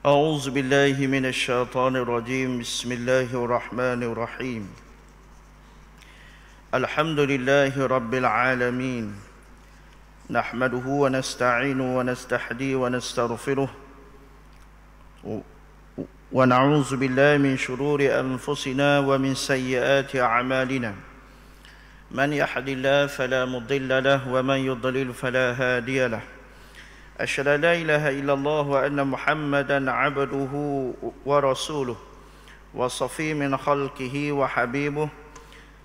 أعوذ بالله من الشيطان الرجيم بسم الله الرحمن الرحيم الحمد لله رب العالمين نحمده ونستعينه ونستهديه ونستغفره ونعوذ بالله من شرور أنفسنا ومن سيئات أعمالنا من يهد الله فلا مضل له ومن يضلل فلا هادي له أشهد أن لا إله إلا الله وأن محمدا عبده ورسوله وصفي من خلقه وحبيبه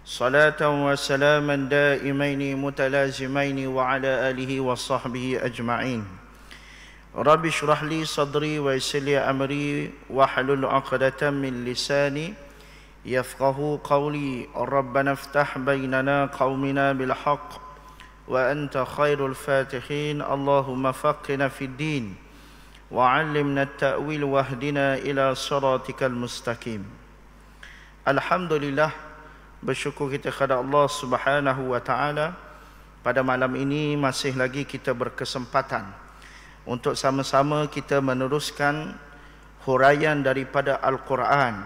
صلاة وسلاما دائمين متلازمين وعلى آله وصحبه أجمعين رب اشرح لي صدري ويسر لي أمري واحلل عقدة من لساني يفقه قولي ربنا افتح بيننا قومنا بالحق وأنت خير الفاتحين اللهم فقنا في الدين وعلمنا التأويل واهدنا إلى صراطك المستقيم. Alhamdulillah, bersyukur kita kepada Allah Subhanahu wa taala. Pada malam ini masih lagi kita berkesempatan untuk sama-sama kita meneruskan huraian daripada Al-Quran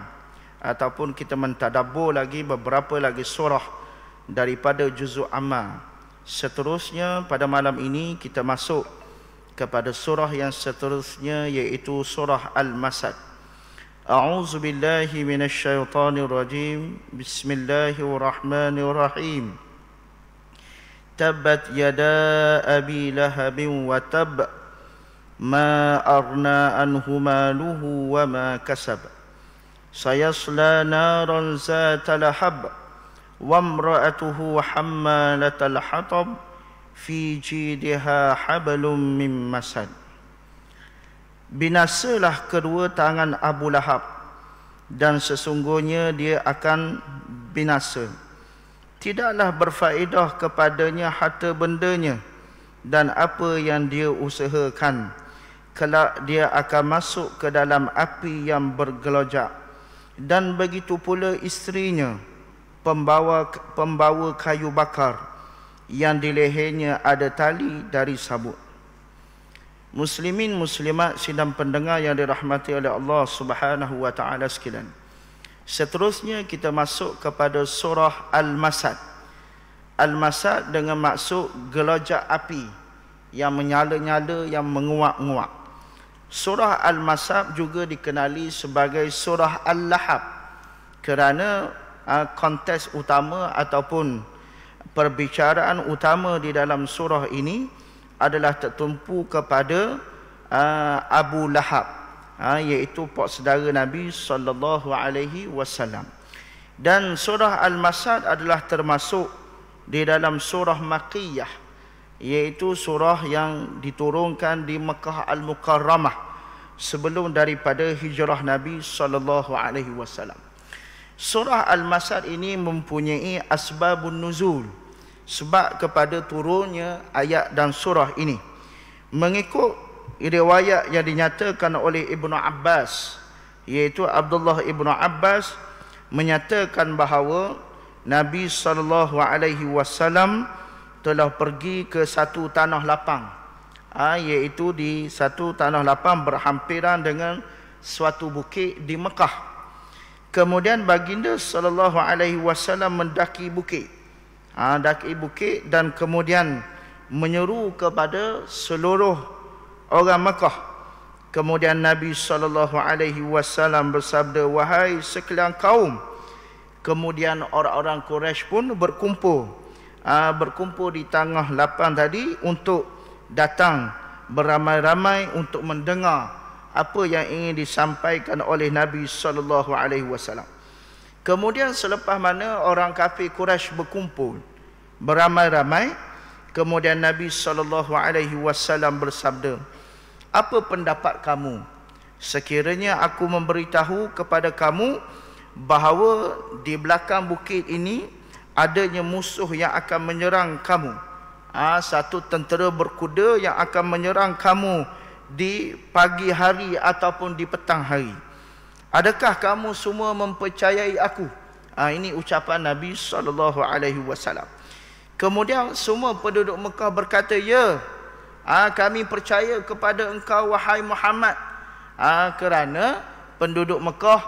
ataupun kita mentadabbur lagi beberapa lagi surah daripada juzuk amma. Seterusnya pada malam ini kita masuk kepada surah yang seterusnya, iaitu surah Al-Masad. A'udzu billahi minasyaitonir rajim. Bismillahirrahmanirrahim. Tabbat yada abi lahabin wa tab ma arna anhu maluhu wa ma kasab sayasla naran zata lahab وامرأته حمالة الحطب في جيدها حبل من مسد. Binasalah kedua tangan Abu Lahab dan sesungguhnya dia akan binasa. Tidaklah berfaedah kepadanya harta bendanya dan apa yang dia usahakan. Kelak dia akan masuk ke dalam api yang bergelojak. Dan begitu pula isterinya, pembawa kayu bakar yang di lehernya ada tali dari sabut. Muslimin muslimat sidang pendengar yang dirahmati oleh Allah Subhanahu wa taala sekalian. Seterusnya kita masuk kepada surah Al-Masad. Al-Masad dengan maksud gelojak api yang menyala-nyala, yang menguap-nguap. Surah Al-Masad juga dikenali sebagai surah Al-Lahab kerana konteks utama ataupun perbicaraan utama di dalam surah ini adalah tertumpu kepada Abu Lahab, iaitu pak saudara Nabi sallallahu alaihi wasallam. Dan surah Al-Masad adalah termasuk di dalam surah Makkiyah, iaitu surah yang diturunkan di Makkah Al-Mukarramah sebelum daripada hijrah Nabi sallallahu alaihi wasallam. Surah Al-Masad ini mempunyai asbabun nuzul, sebab kepada turunnya ayat dan surah ini. Mengikut riwayat yang dinyatakan oleh Ibnu Abbas, iaitu Abdullah Ibnu Abbas menyatakan bahawa Nabi SAW telah pergi ke satu tanah lapang, iaitu di satu tanah lapang berhampiran dengan suatu bukit di Mekah. Kemudian baginda sallallahu alaihi wasallam mendaki bukit. Daki bukit dan kemudian menyeru kepada seluruh orang Mekah. Kemudian Nabi sallallahu alaihi wasallam bersabda, "Wahai sekalian kaum." Kemudian orang-orang Quraisy pun berkumpul. Berkumpul di tengah lapang tadi untuk datang beramai-ramai untuk mendengar apa yang ingin disampaikan oleh Nabi sallallahu alaihi wasallam. Kemudian selepas mana orang kafir Quraisy berkumpul beramai-ramai, kemudian Nabi sallallahu alaihi wasallam bersabda, "Apa pendapat kamu sekiranya aku memberitahu kepada kamu bahawa di belakang bukit ini adanya musuh yang akan menyerang kamu, satu tentera berkuda yang akan menyerang kamu di pagi hari ataupun di petang hari. Adakah kamu semua mempercayai aku?" Ini ucapan Nabi SAW. Kemudian semua penduduk Mekah berkata, "Ya, kami percaya kepada engkau wahai Muhammad." Kerana penduduk Mekah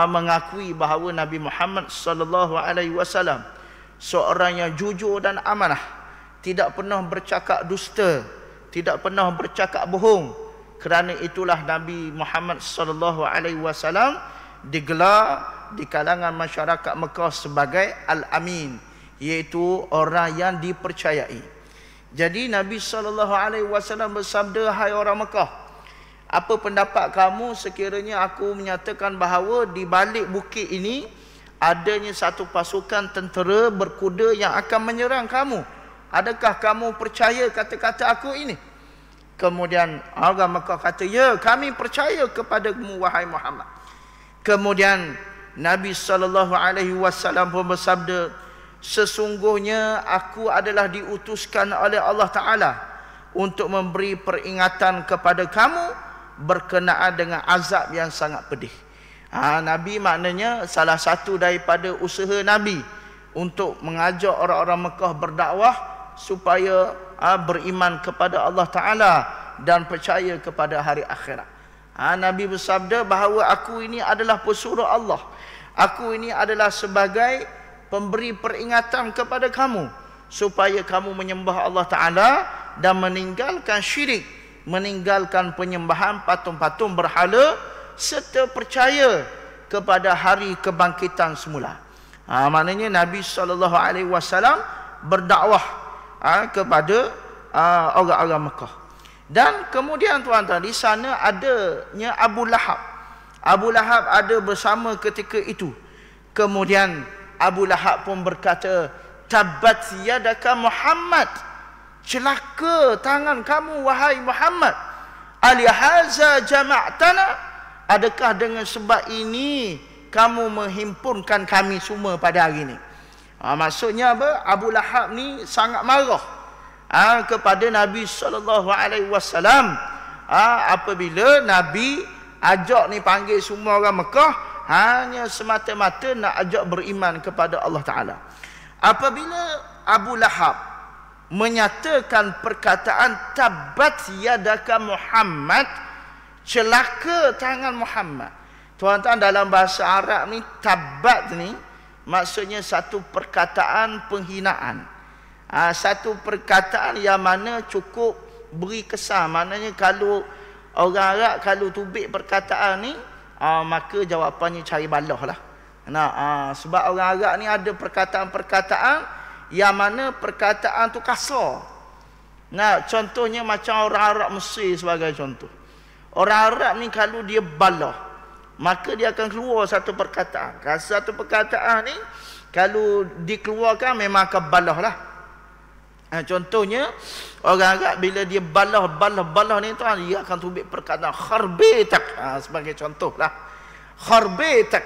mengakui bahawa Nabi Muhammad sallallahu alaihi wasallam seorang yang jujur dan amanah, tidak pernah bercakap dusta, tidak pernah bercakap bohong. Kerana itulah Nabi Muhammad sallallahu alaihi wasallam digelar di kalangan masyarakat Mekah sebagai Al-Amin, iaitu orang yang dipercayai. Jadi Nabi sallallahu alaihi wasallam bersabda, "Hai orang Mekah, apa pendapat kamu sekiranya aku menyatakan bahawa di balik bukit ini adanya satu pasukan tentera berkuda yang akan menyerang kamu? Adakah kamu percaya kata-kata aku ini?" Kemudian orang Mekah kata, "Ya, kami percaya kepadamu wahai Muhammad." Kemudian Nabi sallallahu alaihi wasallam pun bersabda, "Sesungguhnya aku adalah diutuskan oleh Allah Taala untuk memberi peringatan kepada kamu berkenaan dengan azab yang sangat pedih." Nabi maknanya salah satu daripada usaha Nabi untuk mengajak orang-orang Mekah berdakwah supaya beriman kepada Allah Ta'ala dan percaya kepada hari akhirat. Nabi bersabda bahawa aku ini adalah pesuruh Allah. Aku ini adalah sebagai pemberi peringatan kepada kamu supaya kamu menyembah Allah Ta'ala dan meninggalkan syirik, meninggalkan penyembahan patung-patung berhala serta percaya kepada hari kebangkitan semula. Maknanya Nabi SAW berdakwah kepada orang-orang Mekah. Dan kemudian tuan-tuan, di sana adanya Abu Lahab. Abu Lahab ada bersama ketika itu. Kemudian Abu Lahab pun berkata, "Tabbat yadaka Muhammad." Celaka tangan kamu wahai Muhammad. "Alihaza jama'tana?" Adakah dengan sebab ini kamu menghimpunkan kami semua pada hari ini? Maksudnya apa? Abu Lahab ni sangat marah kepada Nabi sallallahu alaihi wasallam apabila Nabi ajak ni panggil semua orang Mekah hanya semata-mata nak ajak beriman kepada Allah Taala. Apabila Abu Lahab menyatakan perkataan "Tabbat yadaka Muhammad", celaka tangan Muhammad. Tuan-tuan, dalam bahasa Arab ni tabat ni maksudnya satu perkataan penghinaan. Satu perkataan yang mana cukup beri kesan. Maknanya kalau orang Arab kalau tubik perkataan ni, maka jawapannya cari balah lah. Sebab orang Arab ni ada perkataan-perkataan yang mana perkataan tu kasar. Contohnya macam orang Arab Mesir sebagai contoh. Orang Arab ni kalau dia balah, maka dia akan keluar satu perkataan. Satu perkataan ni kalau dikeluarkan memang akan balah lah. Contohnya orang Arab bila dia balah ni tuan, dia akan tubik perkataan kharbitak, sebagai contoh lah. Kharbitak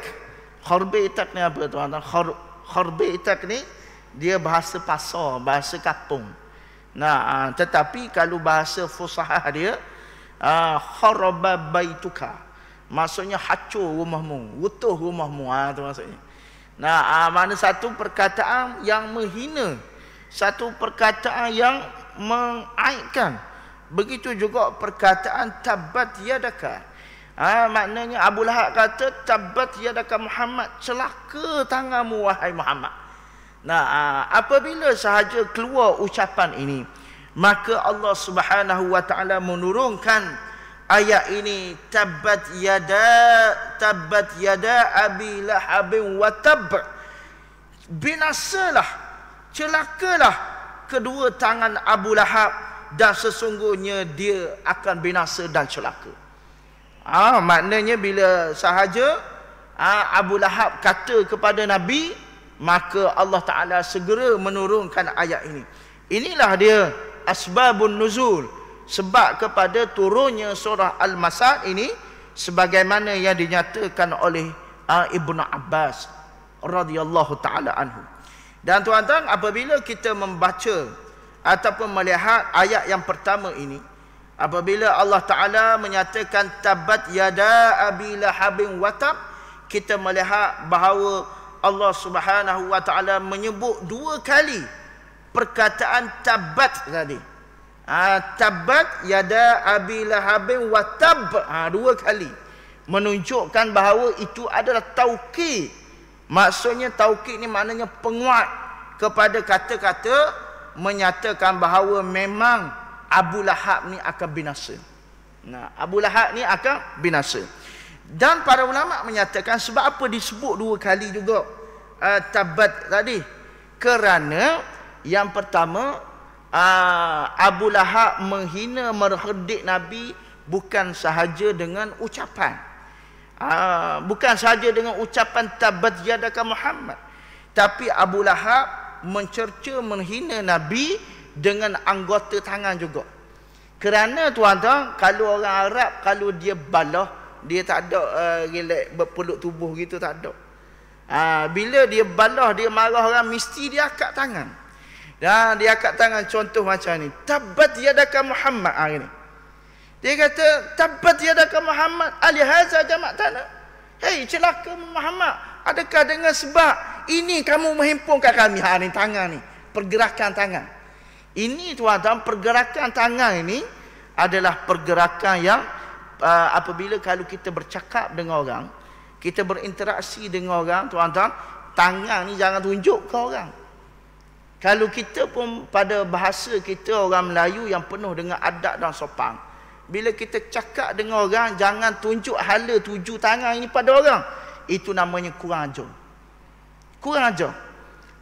ni apa tuan? Kharbitak ni dia bahasa pasar, bahasa kampung. Tetapi kalau bahasa fusahah dia kharaba baituka, maksudnya hancur rumahmu, runtuh rumahmu, tu maksudnya. Mana satu perkataan yang menghina, satu perkataan yang mengaibkan. Begitu juga perkataan tabat yadaka. Maknanya Abu Lahab kata tabat yadaka Muhammad, celaka tanganmu wahai Muhammad. Apabila sahaja keluar ucapan ini, maka Allah Subhanahu wa taala menurunkan ayat ini, tabbat yada abi lahabin wa tab. Binasalah, celakalah kedua tangan Abu Lahab dan sesungguhnya dia akan binasa dan celaka. Maknanya bila sahaja Abu Lahab kata kepada Nabi, maka Allah Ta'ala segera menurunkan ayat ini. Inilah dia asbabun nuzul, sebab kepada turunnya surah Al-Masad ini, sebagaimana yang dinyatakan oleh Ibnu Abbas radhiyallahu ta'ala anhu. Dan tuan-tuan, apabila kita membaca ataupun melihat ayat yang pertama ini, apabila Allah Ta'ala menyatakan tabat yada abi lahabin watab, kita melihat bahawa Allah Subhanahu wa Ta'ala menyebut dua kali perkataan tabat tadi. Tabbat yada Abi Lahabin wa tab. Dua kali menunjukkan bahawa itu adalah taukid. Maksudnya taukid ni maknanya penguat kepada kata-kata menyatakan bahawa memang Abu Lahab ni akan binasa. Abu Lahab ni akan binasa. Dan para ulama menyatakan sebab apa disebut dua kali juga tabbat tadi? Kerana yang pertama, Abu Lahab menghina merhedik Nabi bukan sahaja dengan ucapan. Bukan sahaja dengan ucapan tabbat yadaka Muhammad, tapi Abu Lahab mencerca menghina Nabi dengan anggota tangan juga. Kerana tuan-tuan, kalau orang Arab kalau dia balah, dia tak ada relax berpeluk tubuh gitu, tak ada. Bila dia balah, dia marah orang, mesti dia akak tangan. Dan dia akak tangan, contoh macam ni, tabbat yadaka Muhammad. Ini dia kata tabbat yadaka Muhammad alihaza jama'tana. Hei celaka Muhammad, adakah dengan sebab ini kamu menghimpunkan kami? Ni tangan ni, pergerakan tangan ini tuan-tuan, pergerakan tangan ini adalah pergerakan yang apabila kalau kita bercakap dengan orang, kita berinteraksi dengan orang, tuan-tuan, tangan ni jangan tunjuk ke orang. Kalau kita pun pada bahasa kita orang Melayu yang penuh dengan adab dan sopan, bila kita cakap dengan orang, jangan tunjuk hala tuju tangan ini pada orang. Itu namanya kurang ajar. Kurang ajar.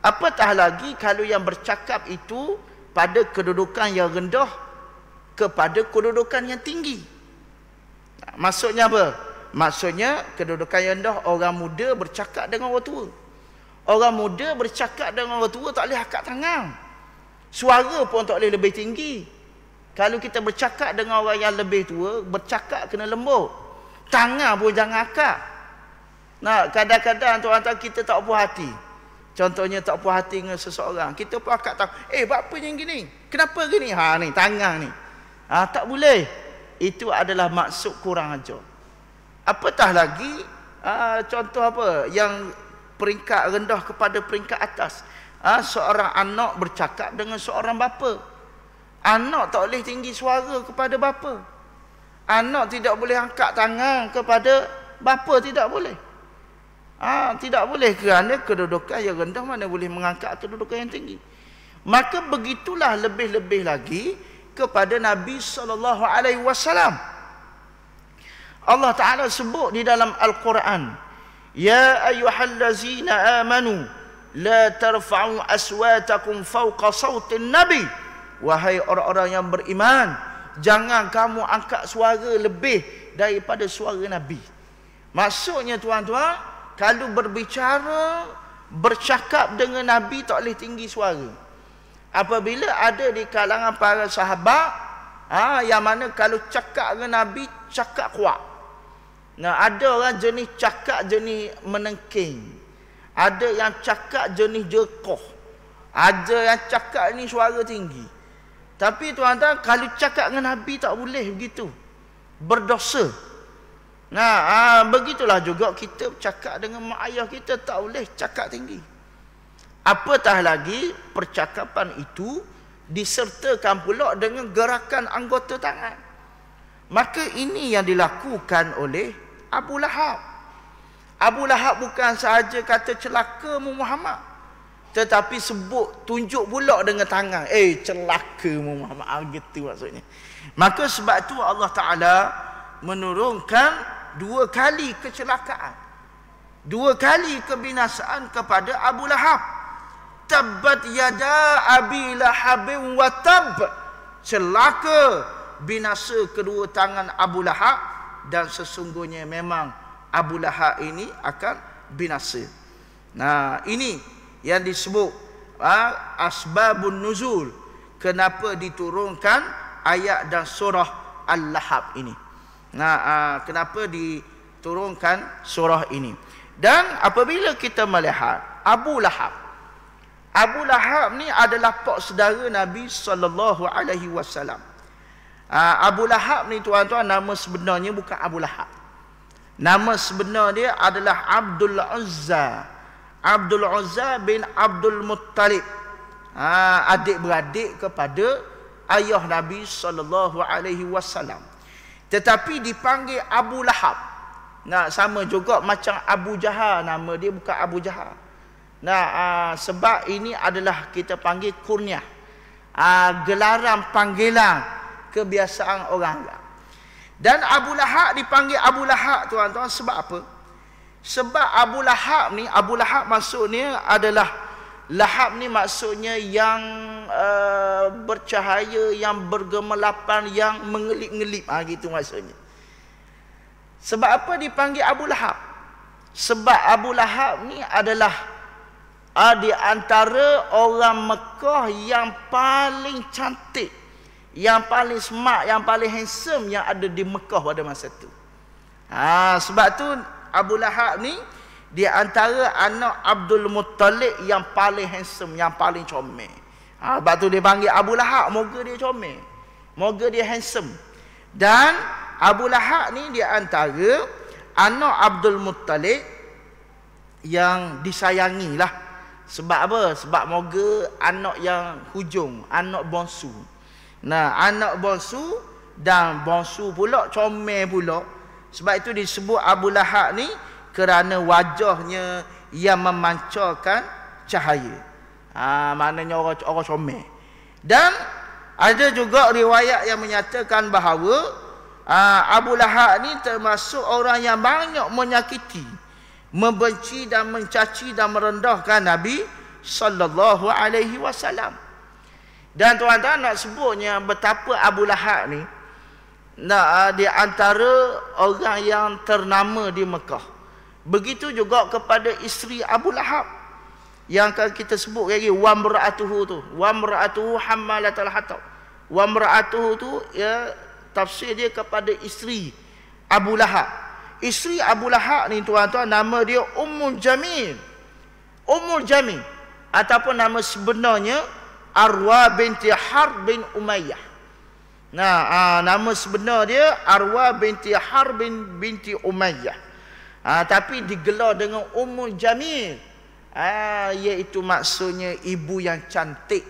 Apatah lagi kalau yang bercakap itu pada kedudukan yang rendah kepada kedudukan yang tinggi. Maksudnya apa? Maksudnya kedudukan yang rendah, orang muda bercakap dengan orang tua. Orang muda bercakap dengan orang tua tak boleh angkat tangan. Suara pun tak boleh lebih tinggi. Kalau kita bercakap dengan orang yang lebih tua, bercakap kena lembut. Tangan pun jangan angkat. Kadang-kadang tuan-tuan kita tak puas hati. Contohnya tak puas hati dengan seseorang, kita pun angkat tangan. Buat apa yang gini? Kenapa gini? Ni tangan ni. Tak boleh. Itu adalah maksud kurang ajar. Apatah lagi contoh apa yang peringkat rendah kepada peringkat atas. Seorang anak bercakap dengan seorang bapa. Anak tak boleh tinggi suara kepada bapa. Anak tidak boleh angkat tangan kepada bapa, tidak boleh. Tidak boleh, kerana kedudukan yang rendah mana boleh mengangkat kedudukan yang tinggi. Maka begitulah lebih-lebih lagi kepada Nabi SAW. Allah Ta'ala sebut di dalam Al-Quran, ya ayyuhallazina amanu la tarfa'u aswatakum fawqa sawtin nabi. Wahai orang-orang yang beriman, jangan kamu angkat suara lebih daripada suara Nabi. Maksudnya tuan-tuan, kalau berbicara, bercakap dengan Nabi tak boleh tinggi suara. Apabila ada di kalangan para sahabat yang mana kalau cakap dengan Nabi, cakap kuat. Ada orang jenis cakap jenis menengking, ada yang cakap jenis jekoh, ada yang cakap ni suara tinggi. Tapi tuan-tuan, kalau cakap dengan Nabi tak boleh begitu, berdosa. Begitulah juga kita cakap dengan mak ayah kita, tak boleh cakap tinggi. Apatah lagi percakapan itu disertakan pula dengan gerakan anggota tangan. Maka ini yang dilakukan oleh Abu Lahab. Abu Lahab bukan sahaja kata celaka Muhammad, tetapi sebut, tunjuk pula dengan tangan. Celaka Muhammad. Gitu maksudnya. Maka sebab itu Allah Ta'ala menurunkan dua kali kecelakaan, dua kali kebinasaan kepada Abu Lahab. Tabbat yada Abi Lahabin wa tab. Celaka, binasa kedua tangan Abu Lahab, dan sesungguhnya memang Abu Lahab ini akan binasa. Ini yang disebut asbabun nuzul, kenapa diturunkan ayat dan surah Al-Lahab ini. Kenapa diturunkan surah ini. Dan apabila kita melihat Abu Lahab ni adalah pak saudara Nabi SAW. Abu Lahab ni tuan-tuan, nama sebenarnya bukan Abu Lahab. Nama sebenar dia adalah Abdul Uzza. Abdul Uzza bin Abdul Muttalib, adik-beradik kepada ayah Nabi sallallahu alaihi wasallam, tetapi dipanggil Abu Lahab. Nah, sama juga macam Abu Jahal, nama dia bukan Abu Jahal. Nah, sebab ini adalah kita panggil kunyah, gelaran panggilan kebiasaan orang Arab. Dan Abu Lahab dipanggil Abu Lahab, tuan-tuan, sebab apa? Sebab Abu Lahab ni, Abu Lahab maksudnya adalah, lahab ni maksudnya yang bercahaya, yang bergemelapan, yang mengelip-ngelip, gitu maksudnya. Sebab apa dipanggil Abu Lahab? Sebab Abu Lahab ni adalah di antara orang Mekah yang paling cantik, yang paling smart, yang paling handsome yang ada di Mekah pada masa tu. Sebab tu Abu Lahab ni di antara anak Abdul Muttalib yang paling handsome, yang paling comel. Sebab tu dia panggil Abu Lahab, moga dia comel, moga dia handsome. Dan Abu Lahab ni di antara anak Abdul Muttalib yang disayangi lah. Sebab apa? Sebab moga anak yang hujung, anak bongsu. Nah, anak bongsu dan bongsu pula comel pula. Sebab itu disebut Abu Lahab ni kerana wajahnya yang memancarkan cahaya. Maknanya orang comel. Dan ada juga riwayat yang menyatakan bahawa Abu Lahab ni termasuk orang yang banyak menyakiti, membenci dan mencaci dan merendahkan Nabi sallallahu alaihi wasallam. Dan tuan-tuan nak sebutnya betapa Abu Lahab ni di antara orang yang ternama di Mekah. Begitu juga kepada isteri Abu Lahab yang kita sebut lagi, wa mra'atuhu tu, wa mra'atuhu hammalatal hatab. Wa mra'atuhu tu ya tafsir dia kepada isteri Abu Lahab. Isteri Abu Lahab ni tuan-tuan, nama dia Ummul Jamil. Ummul Jamil ataupun nama sebenarnya Arwa binti Harb bin Umayyah. Nah, nama sebenar dia Arwa binti Harb binti Umayyah. Tapi digelar dengan Ummul Jamil. Iaitu maksudnya ibu yang cantik.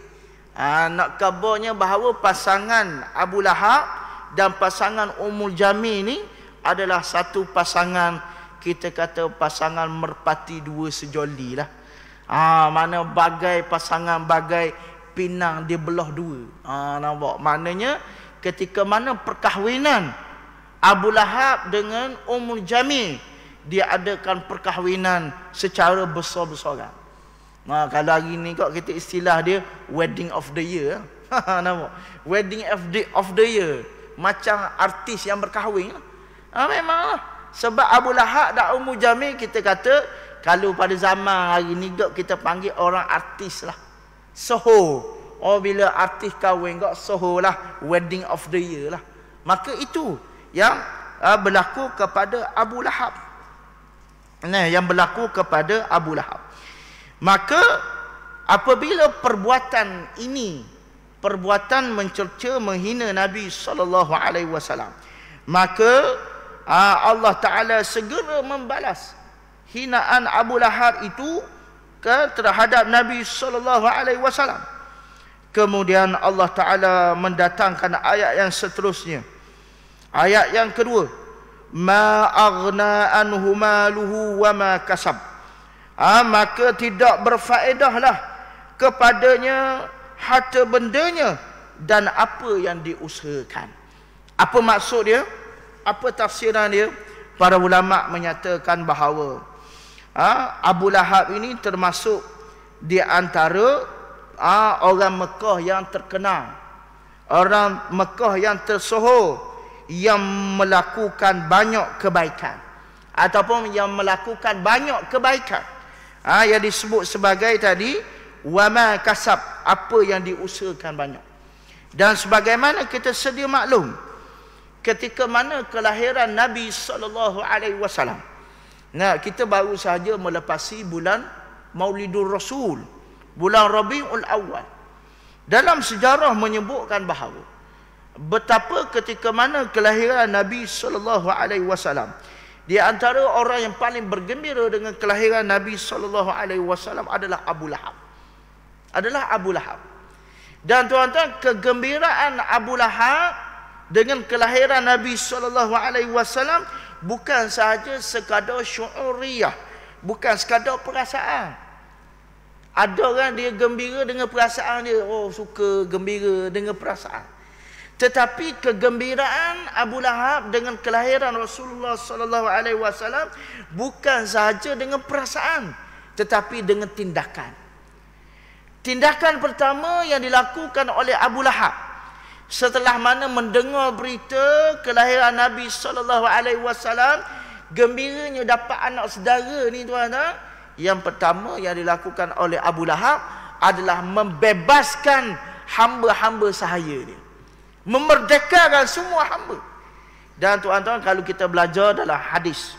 Nak kabarnya bahawa pasangan Abu Lahab dan pasangan Ummul Jamil ni adalah satu pasangan, kita kata pasangan merpati dua sejoli lah. Mana bagai pasangan, bagai pinang dia belah dua. Nampak? Maknanya ketika mana perkahwinan Abu Lahab dengan Ummul Jamil, dia adakan perkahwinan secara besar-besaran. Kalau hari ni kita istilah dia wedding of the year. Nampak? Wedding of the year. Macam artis yang berkahwin. Memanglah. Sebab Abu Lahab dan Ummul Jamil, kita kata kalau pada zaman hari ni kita panggil orang artis lah. Soho. Bila artis kahwin soho lah, wedding of the year lah. Maka itu yang berlaku kepada Abu Lahab. Yang berlaku kepada Abu Lahab. Maka apabila perbuatan ini, perbuatan mencerca, menghina Nabi SAW, maka Allah Ta'ala segera membalas hinaan Abu Lahab itu terhadap Nabi SAW. Kemudian Allah Ta'ala mendatangkan ayat yang seterusnya. Ayat yang kedua, ma aghna anhu maluhu wa ma kasab. Maka tidak berfaedahlah kepadanya harta bendanya dan apa yang diusahakan. Apa maksud dia? Apa tafsiran dia? Para ulama menyatakan bahawa Abu Lahab ini termasuk di antara orang Mekah yang terkenal, orang Mekah yang tersohor, yang melakukan banyak kebaikan ataupun yang melakukan banyak kebaikan. Yang disebut sebagai tadi wama kasab, apa yang diusahakan banyak. Dan sebagaimana kita sedia maklum, ketika mana kelahiran Nabi SAW, kita baru sahaja melepasi bulan Maulidur Rasul, bulan Rabiul Awal. Dalam sejarah menyebutkan bahawa betapa ketika mana kelahiran Nabi SAW, di antara orang yang paling bergembira dengan kelahiran Nabi SAW adalah Abu Lahab. Dan tuan-tuan, kegembiraan Abu Lahab dengan kelahiran Nabi SAW bukan sahaja sekadar syu'uriyah, bukan sekadar perasaan. Ada orang dia gembira dengan perasaan dia, oh suka gembira dengan perasaan. Tetapi kegembiraan Abu Lahab dengan kelahiran Rasulullah SAW bukan sahaja dengan perasaan, tetapi dengan tindakan. Tindakan pertama yang dilakukan oleh Abu Lahab setelah mana mendengar berita kelahiran Nabi SAW, gembiranya dapat anak saudara ni tuan-tuan, yang pertama yang dilakukan oleh Abu Lahab adalah membebaskan hamba-hamba sahaya dia, memerdekakan semua hamba. Dan tuan-tuan, kalau kita belajar dalam hadis,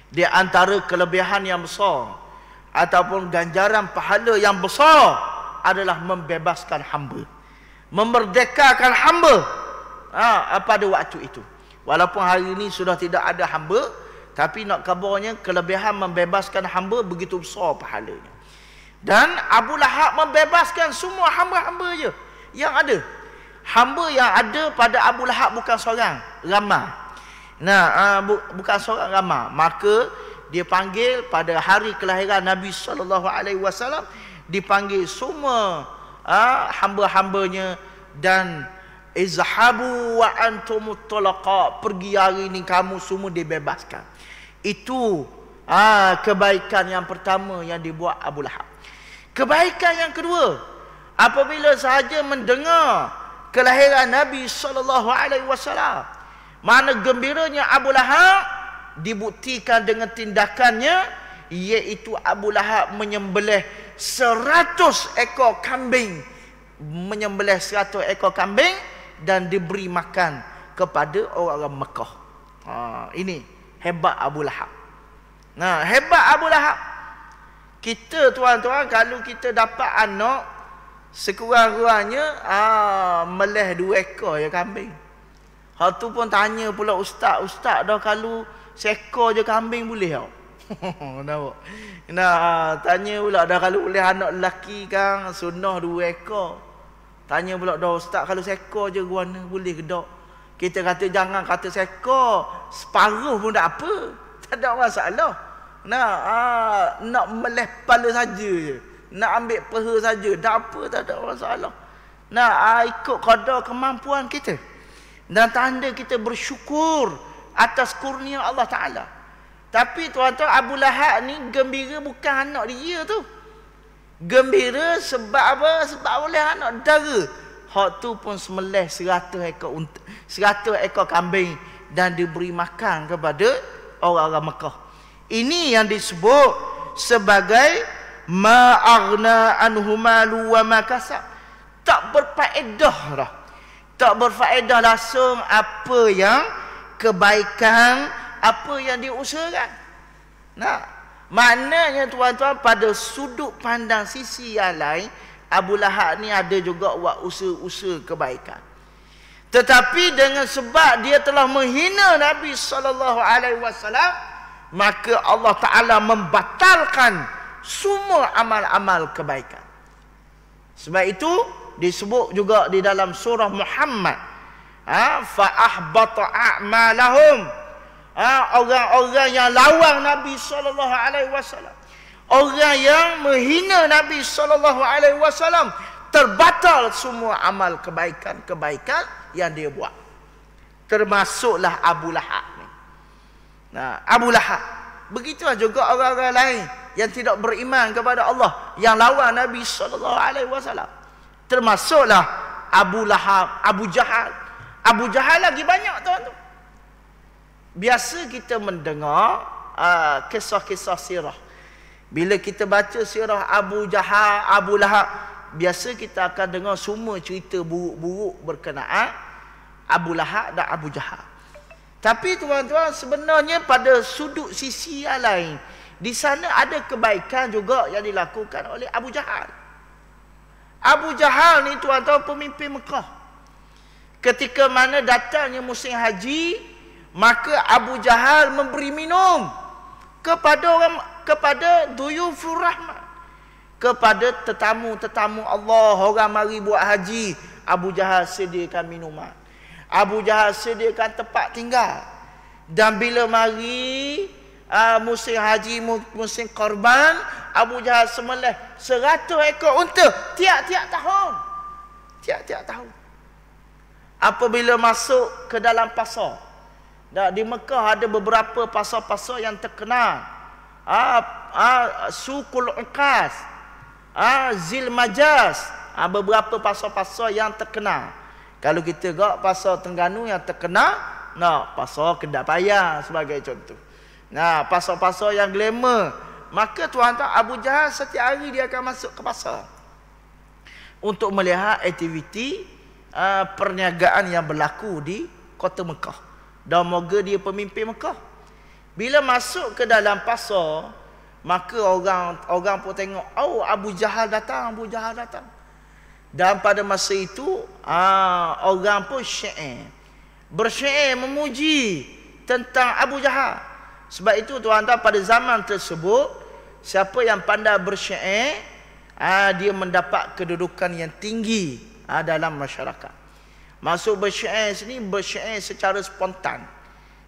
di antara kelebihan yang besar ataupun ganjaran pahala yang besar adalah membebaskan hamba, memerdekakan hamba pada waktu itu. Walaupun hari ini sudah tidak ada hamba, tapi nak kabarnya kelebihan membebaskan hamba begitu besar pahalanya. Dan Abu Lahab membebaskan semua hamba-hamba je yang ada. Hamba yang ada pada Abu Lahab bukan seorang, ramai. Bukan seorang, ramai. Maka dia panggil pada hari kelahiran Nabi SAW, dipanggil semua hamba-hambanya, dan izhabu wa antum talaqa, pergi hari ini kamu semua dibebaskan. Itu kebaikan yang pertama yang dibuat Abu Lahab. Kebaikan yang kedua, apabila sahaja mendengar kelahiran Nabi SAW, mana gembiranya Abu Lahab dibuktikan dengan tindakannya, iaitu Abu Lahab menyembelih 100 ekor kambing, menyembelih 100 ekor kambing dan diberi makan kepada orang Mekah. Ini hebat Abu Lahab. Hebat Abu Lahab. Kita tuan-tuan, kalau kita dapat anak, sekurang-kurangnya melih 2 ekor je kambing. Hal tu pun tanya pula ustaz dah kalau seekor je kambing boleh tau? Nampak? Tanya pula dah kalau boleh anak lelaki kan sunnah 2 ekor. Tanya pula dah ustaz kalau seekor je guana boleh ke tak? Kita kata jangan kata seekor, separuh pun tak apa, tak ada masalah. Nak meleh kepala saja je, nak ambil peha saja, tak apa, tak ada masalah. Ikut kadar kemampuan kita. Dan tanda kita bersyukur atas kurnia Allah Ta'ala. Tapi tuan-tuan, Abu Lahab ni gembira bukan anak dia tu. Gembira sebab apa? Sebab oleh anak dara. Hak tu pun semelih 100 ekor kambing dan diberi makan kepada orang-orang Mekah. Ini yang disebut sebagai ma'aghna anhu malu wa ma kasab. Tak berfaedah dah. Tak berfaedah langsung apa yang kebaikan, apa yang diusahakan. Maknanya tuan-tuan, pada sudut pandang sisi yang lain, Abu Lahab ni ada juga buat usaha-usaha kebaikan. Tetapi dengan sebab dia telah menghina Nabi SAW, maka Allah Ta'ala membatalkan semua amal-amal kebaikan. Sebab itu disebut juga di dalam surah Muhammad, fa ahbata a'malahum, orang-orang yang lawan Nabi SAW, orang yang menghina Nabi SAW, terbatal semua amal kebaikan-kebaikan yang dia buat. Termasuklah Abu Lahab ni. Abu Lahab. Begitulah juga orang-orang lain yang tidak beriman kepada Allah, yang lawan Nabi SAW. Termasuklah Abu Lahab, Abu Jahal. Abu Jahal lagi banyak tuan-tuan. Biasa kita mendengar kisah-kisah sirah. Bila kita baca sirah Abu Jahal, Abu Lahab, biasa kita akan dengar semua cerita buruk-buruk berkenaan Abu Lahab dan Abu Jahal. Tapi tuan-tuan, sebenarnya pada sudut sisi yang lain, di sana ada kebaikan juga yang dilakukan oleh Abu Jahal. Abu Jahal ni tuan-tuan pemimpin Mekah. Ketika mana datangnya musim haji, maka Abu Jahal memberi minum kepada duyufur rahmat, kepada tetamu-tetamu Allah, orang mari buat haji, Abu Jahal sediakan minuman, Abu Jahal sediakan tempat tinggal. Dan bila mari musim haji, musim korban, Abu Jahal sembelih 100 ekor unta tiap-tiap tahun. Tiap-tiap tahun. Apabila masuk ke dalam pasar, di Mekah ada beberapa pasar-pasar yang terkenal. Suqul Uqas, Zil Majas, beberapa pasar-pasar yang terkenal. Kalau kita gak pasar Terengganu yang terkenal, pasar Kedah Payah sebagai contoh. Pasar-pasar yang glamour. Maka tuan-tuan, Abu Jahal setiap hari dia akan masuk ke pasar untuk melihat aktiviti perniagaan yang berlaku di kota Mekah. Dan moga dia pemimpin Mekah. Bila masuk ke dalam pasar, maka orang pun tengok, oh, Abu Jahal datang, Abu Jahal datang. Dan pada masa itu orang pun bersyair memuji tentang Abu Jahal. Sebab itu tuan-tuan, pada zaman tersebut, siapa yang pandai bersyair, dia mendapat kedudukan yang tinggi dalam masyarakat. Masuk bersyair sini, bersyair secara spontan.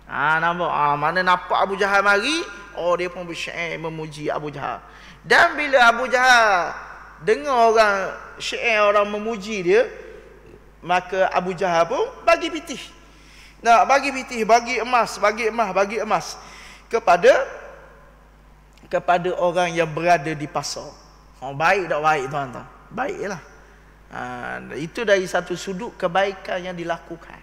Nampak? Mana nampak Abu Jahal mari, dia pun bersyair memuji Abu Jahal. Dan bila Abu Jahal dengar orang syair, orang memuji dia, maka Abu Jahal pun bagi pitih. Bagi pitih, bagi emas kepada orang yang berada di pasar. Baik tak baik tuan-tuan? Baiklah. Itu dari satu sudut kebaikan yang dilakukan.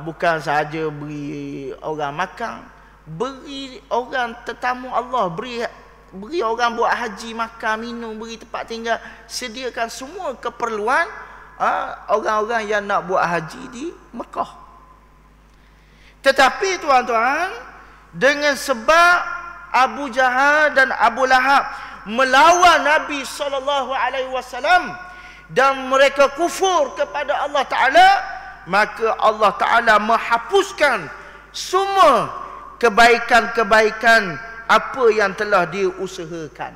Bukan sahaja beri orang makan, beri orang tetamu Allah, beri orang buat haji makan, minum, beri tempat tinggal, sediakan semua keperluan orang-orang yang nak buat haji di Mekah. Tetapi tuan-tuan, dengan sebab Abu Jahal dan Abu Lahab melawan Nabi SAW dan mereka kufur kepada Allah Ta'ala, maka Allah Ta'ala menghapuskan semua kebaikan-kebaikan apa yang telah diusahakan.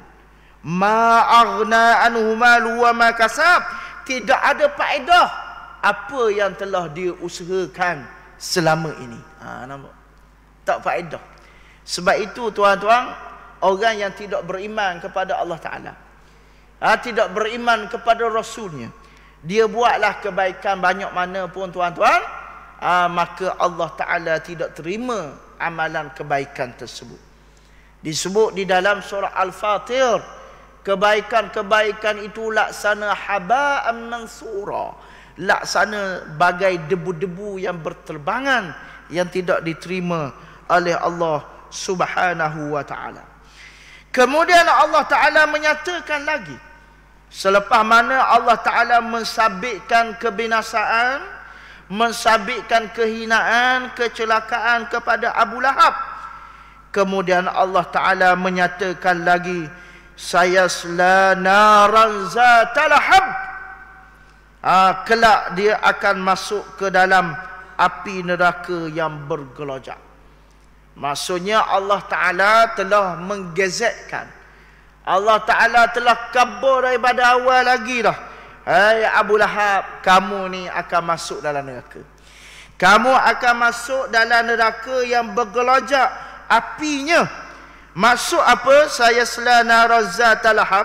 Ma'aghna anhu malu wa ma kasab. Tidak ada faedah apa yang telah diusahakan selama ini. Nampak? Tak faedah. Sebab itu tuan-tuan, orang yang tidak beriman kepada Allah Ta'ala, tidak beriman kepada Rasulnya, dia buatlah kebaikan banyak mana pun tuan-tuan, maka Allah Ta'ala tidak terima amalan kebaikan tersebut. Disebut di dalam surah Al-Fatir, kebaikan-kebaikan itu laksana haba'an mansura, laksana bagai debu-debu yang berterbangan, yang tidak diterima oleh Allah Subhanahu wa ta'ala. Kemudian Allah Ta'ala menyatakan lagi, selepas mana Allah Ta'ala mensabitkan kebinasaan, mensabitkan kehinaan, kecelakaan kepada Abu Lahab, kemudian Allah Ta'ala menyatakan lagi, sayasla naran zatalahab, kelak dia akan masuk ke dalam api neraka yang bergelojak. Maksudnya Allah Ta'ala telah menggezetkan, Allah Ta'ala telah kabur daripada awal lagi dah. Hai Abu Lahab, kamu ni akan masuk dalam neraka. Kamu akan masuk dalam neraka yang bergelojak apinya. Maksud apa? Saya selana zatalahab.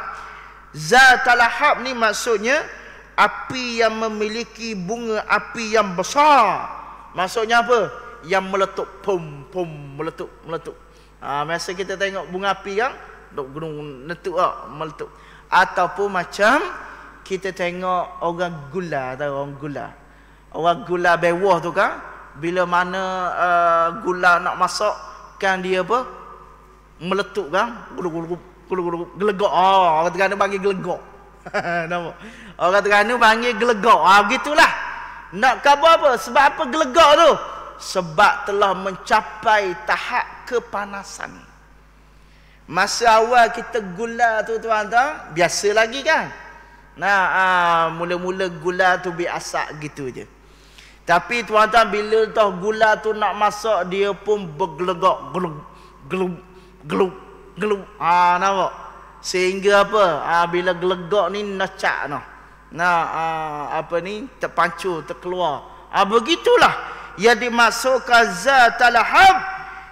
Zatalahab ni maksudnya api yang memiliki bunga api yang besar. Maksudnya apa? Yang meletup, pum pum, meletup. Masa kita tengok bunga api yang gunung meletup. Ataupun macam kita tengok orang gula, tahu orang gula. Orang gula bewah tu kan, bila mana gula nak masak kan dia apa? Meletup kan, gelegak. Orang Terengganu panggil gelegak. Nampak? Orang Terengganu panggil gelegak. Begitulah. Nak khabar apa? Sebab apa gelegak tu? Sebab telah mencapai tahap kepanasan. Masa awal kita gula tu tuan-tuan, biasa lagi kan. Mula-mula gula tu biasa gitu je. Tapi tuan-tuan, bila tahu gula tu nak masak, dia pun bergelegak, geluk. Nampak? Sehingga apa? Bila gelegak ni nacak noh. Apa ni? Terpancur, terkeluar. Begitulah yang dimasukkan zatal lahab,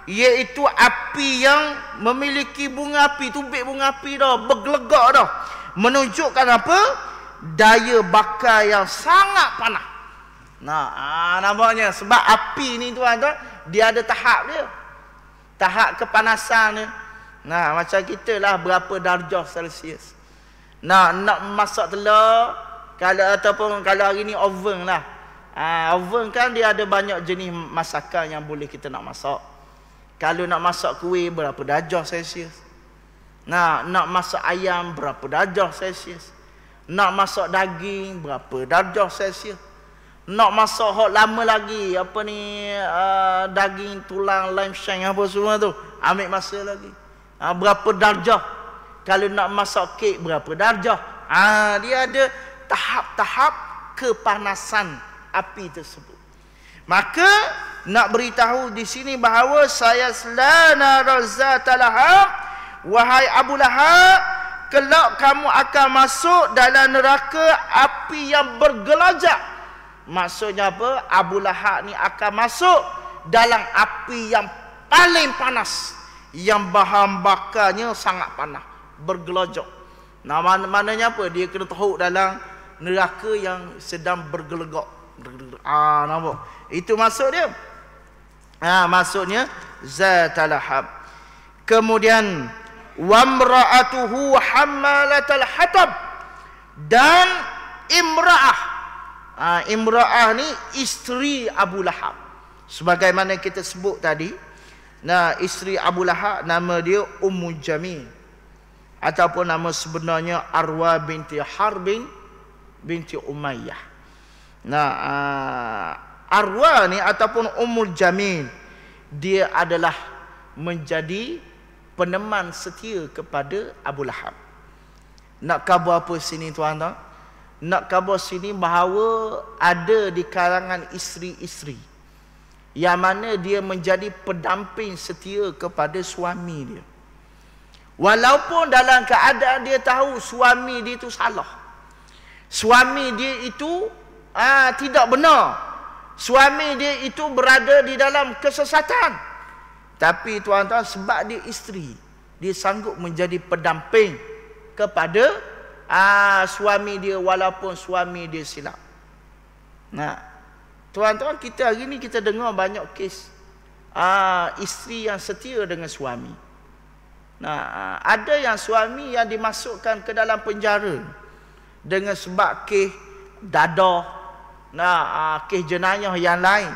iaitu api yang memiliki bunga api, tubik bunga api dah, bergelegak dah. Menunjukkan apa? Daya bakar yang sangat panas. Namanya sebab api ni tuan-tuan, dia ada tahap dia. Tahap kepanasan dia. Macam kita lah berapa darjah Celsius. Nak masak telur, ataupun kalau hari ni oven lah. Oven kan dia ada banyak jenis masakan yang boleh kita nak masak. Kalau nak masak kuih berapa darjah Celsius. Nak masak ayam berapa darjah Celsius. Nak masak daging berapa darjah Celsius. Nak masak hot lama lagi, apa ni, daging tulang lamb shank apa semua tu, ambil masa lagi. Berapa darjah. Kalau nak masak kek berapa darjah. Dia ada tahap-tahap kepanasan api tersebut. Maka nak beritahu di sini bahawa saya selana razatal lahab, wahai Abu Lahab, kelak kamu akan masuk dalam neraka api yang bergelajak. Maksudnya apa? Abu Lahab ni akan masuk dalam api yang paling panas, yang bahan bakarnya sangat panas, bergelajak. Maknanya apa? Dia kena tahu dalam neraka yang sedang bergelegak. Nampak? Itu maksud dia. Maksudnya zatal lahab. Kemudian wamra'atuhu hammalatal hatab, dan imra'ah. Imra'ah ni isteri Abu Lahab. Sebagaimana kita sebut tadi, isteri Abu Lahab nama dia Ummu Jamil, ataupun nama sebenarnya Arwa binti Harbin binti Umayyah. Arwa ni ataupun Ummul Jamil, dia adalah menjadi peneman setia kepada Abu Lahab. Nak khabar apa sini tuan-tuan? Nak khabar sini bahawa ada di kalangan isteri-isteri yang mana dia menjadi pendamping setia kepada suami dia. Walaupun dalam keadaan dia tahu suami dia itu salah. Suami dia itu tidak benar. Suami dia itu berada di dalam kesesatan. Tapi tuan-tuan, sebab dia isteri, dia sanggup menjadi pendamping kepada suami dia walaupun suami dia silap. Tuan-tuan, kita hari ni kita dengar banyak kes isteri yang setia dengan suami. Ada yang suami yang dimasukkan ke dalam penjara dengan sebab kes dadah, kes jenayah yang lain,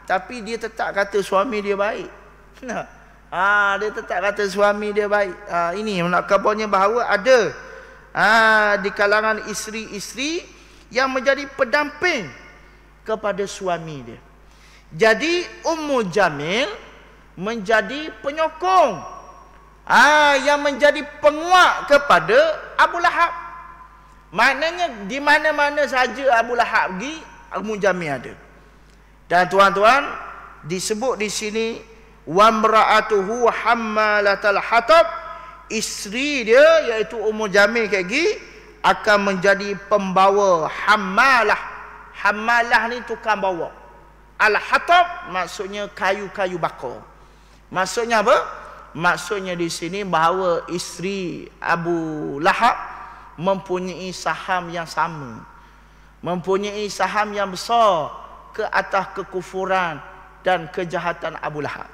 tapi dia tetap kata suami dia baik. Dia tetap kata suami dia baik. Ini nak kabarnya bahawa ada di kalangan isteri-isteri yang menjadi pendamping kepada suami dia. Jadi Ummu Jamil menjadi penyokong, yang menjadi penguat kepada Abu Lahab. Maknanya di mana-mana saja Abu Lahab pergi, Ummu Jamil ada. Dan tuan-tuan, disebut di sini wamra'atuhu hammalatal hatab, isteri dia iaitu Ummu Jamil akan menjadi pembawa hammalah. Hammalah ni tukang bawa. Al-hatab maksudnya kayu-kayu bakar. Maksudnya apa? Maksudnya di sini bahawa isteri Abu Lahab mempunyai saham yang sama, mempunyai saham yang besar ke atas kekufuran dan kejahatan Abu Lahab.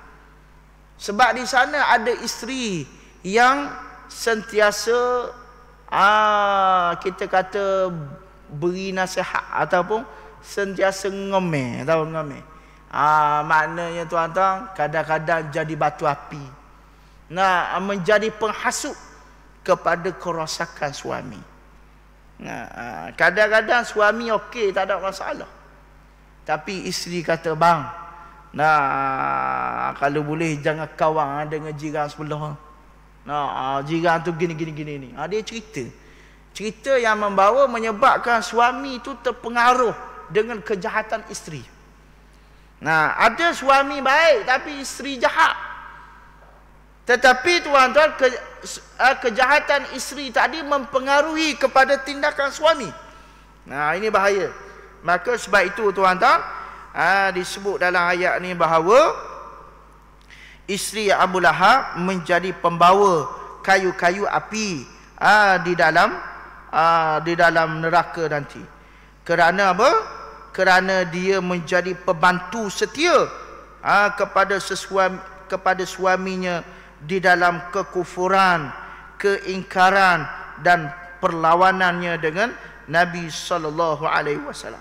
Sebab di sana ada isteri yang sentiasa kita kata beri nasihat ataupun sentiasa ngomel, tahu ngomel. Maknanya tuan-tuan, kadang-kadang jadi batu api. Menjadi penghasut kepada kerosakan suami. Kadang-kadang suami okey, tak ada masalah. Tapi isteri kata, bang, kalau boleh jangan kawan dengan jiran sebelah. Jiran tu gini ni. Dia cerita yang membawa menyebabkan suami itu terpengaruh dengan kejahatan isteri. Ada suami baik tapi isteri jahat. Tetapi tuan-tuan, kejahatan isteri tadi mempengaruhi kepada tindakan suami. Nah, ini bahaya. Maka sebab itu tuan-tuan, disebut dalam ayat ni bahawa isteri Abu Lahab menjadi pembawa kayu-kayu api di dalam neraka nanti. Kerana apa? Kerana dia menjadi pembantu setia kepada suaminya di dalam kekufuran, keingkaran dan perlawanannya dengan Nabi sallallahu alaihi wasallam.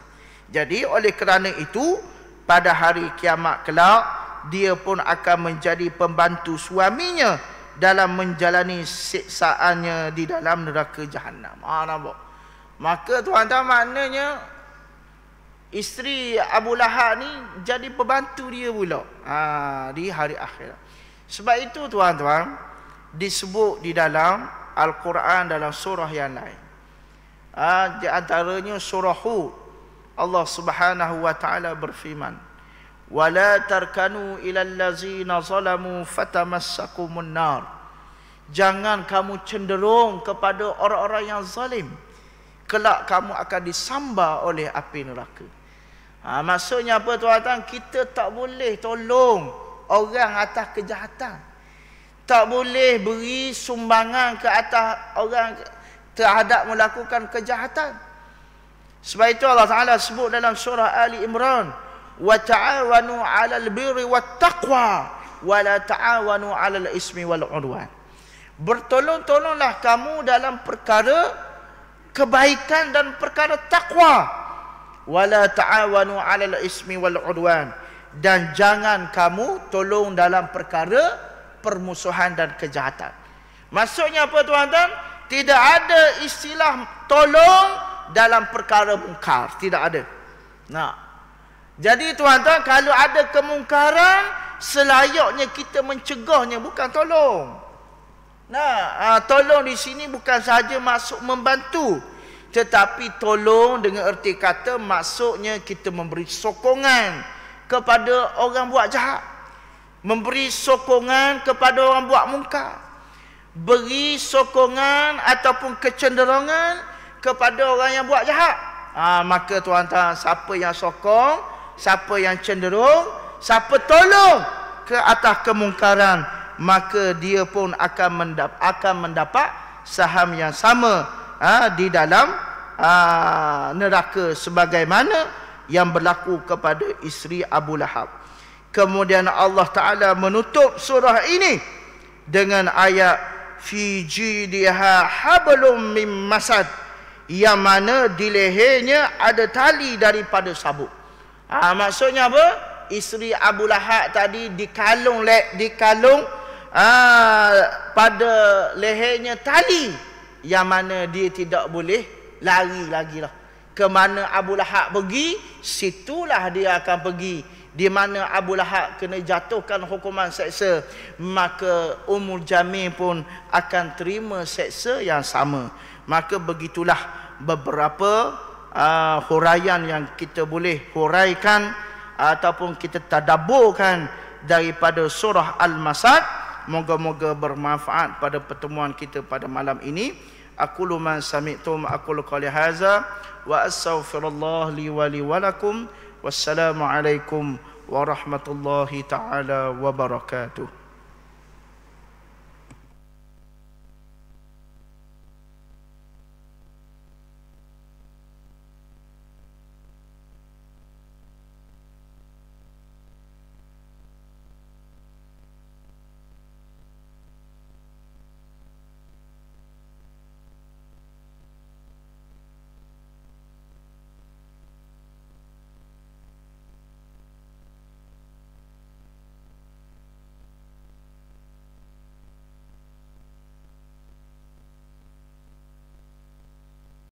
Jadi oleh kerana itu pada hari kiamat kelak dia pun akan menjadi pembantu suaminya dalam menjalani siksaannya di dalam neraka Jahannam. Nampak? Maka tuan-tuan, maknanya isteri Abu Lahab ni jadi pembantu dia pula di hari akhirat. Sebab itu tuan-tuan, disebut di dalam Al-Quran dalam surah yang lain. Di antaranya surah Hud, Allah Subhanahu wa taala berfirman, "Wala tarkanu ilal ladzina zalamu fatamassakumun nar." Jangan kamu cenderung kepada orang-orang yang zalim, kelak kamu akan disambar oleh api neraka. Maksudnya apa tuan-tuan? Kita tak boleh tolong orang atas kejahatan. Tak boleh beri sumbangan ke atas orang terhadap melakukan kejahatan. Sebab itu Allah Ta'ala sebut dalam surah Ali Imran, "Wa ta'awanu 'alal birri wat taqwa wa la ta'awanu 'alal ismi wal 'udwan." Bertolong-tolonglah kamu dalam perkara kebaikan dan perkara takwa. Wa la ta'awanu 'alal ismi wal 'udwan. Dan jangan kamu tolong dalam perkara permusuhan dan kejahatan. Maksudnya apa tuan-tuan? Tidak ada istilah tolong dalam perkara mungkar. Tidak ada. Nah, jadi tuan-tuan, kalau ada kemungkaran, selayaknya kita mencegahnya, bukan tolong. Nah, tolong di sini bukan sahaja maksud membantu, tetapi tolong dengan erti kata maksudnya kita memberi sokongan kepada orang buat jahat, memberi sokongan kepada orang buat mungkar, beri sokongan ataupun kecenderungan kepada orang yang buat jahat. Maka tuan-tuan, siapa yang sokong, siapa yang cenderung, siapa tolong ke atas kemungkaran, maka dia pun akan mendapat saham yang sama di dalam neraka sebagaimana yang berlaku kepada isteri Abu Lahab. Kemudian Allah Ta'ala menutup surah ini dengan ayat fi jidha hablum mim masad, yang mana di lehernya ada tali daripada sabuk. Maksudnya apa? Isteri Abu Lahab tadi dikalung pada lehernya tali, yang mana dia tidak boleh lari lagi lah. Ke mana Abu Lahab pergi, situlah dia akan pergi. Di mana Abu Lahab kena jatuhkan hukuman seksa, maka Ummul Jamil pun akan terima seksa yang sama. Maka begitulah beberapa huraian yang kita boleh huraikan ataupun kita tadabburkan daripada surah Al-Masad. Moga-moga bermanfaat pada pertemuan kita pada malam ini. Aqulu ma sami'tum aqulu qali hadza wa astaghfirullah li wa lakum. Wassalamu alaikum warahmatullahi taala wabarakatuh.